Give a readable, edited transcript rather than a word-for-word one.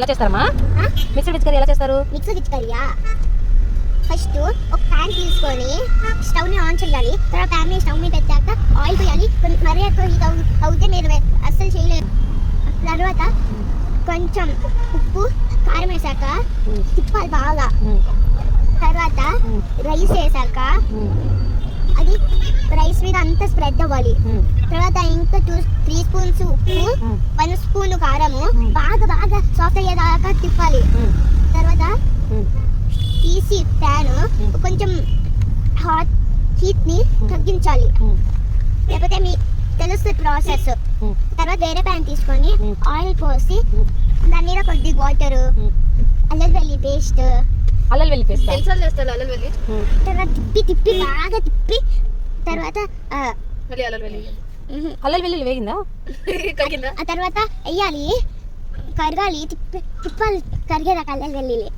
ఎలా చేస్తారమ్మా? Mixed veg curry ఎలా చేస్తారు? మిక్స్డ్ వెజ్ కర్రీయా? ఫస్ట్ ఒక ప్యాన్ తీసుకొని స్టవ్ని ఆన్ చేయాలి. తర్వాత ప్యాన్ని స్టవ్ మీద పెట్టాక ఆయిల్ పోయాలి. మరీ ఎక్కువ హీట్ అవుతే మీరు అస్సలు చేయలేరు. తర్వాత కొంచెం ఉప్పు కారం వేసాక తిప్పాలి బాగా. తర్వాత రైస్ వేసాక అది రైస్ మీద అంతా స్ప్రెడ్ అవ్వాలి. తర్వాత ఇంకా 2-3 స్పూన్స్ ఉప్పు, 1 స్పూన్ కారము బాగా బాగా సాఫ్ట్ అయ్యేదాకా తిప్పాలి. తర్వాత తీసి ప్యాన్ కొంచెం హాట్ హీట్ని తగ్గించాలి, లేకపోతే మీ తెలుస్తుంది ప్రాసెస్. తర్వాత వేరే ప్యాన్ తీసుకొని ఆయిల్ పోసి దాని మీద కొద్ది వాటర్, అల్లం వెల్లుల్లి పేస్ట్, తర్వాత తిప్పి బాగా తిప్పి తర్వాత అల్లం వెల్లుల్లి వేగిందా? ఆ తర్వాత వేయాలి, కరగాలి, తిప్పాలి కరిగేదాకా అల్లం వెల్లుల్లి.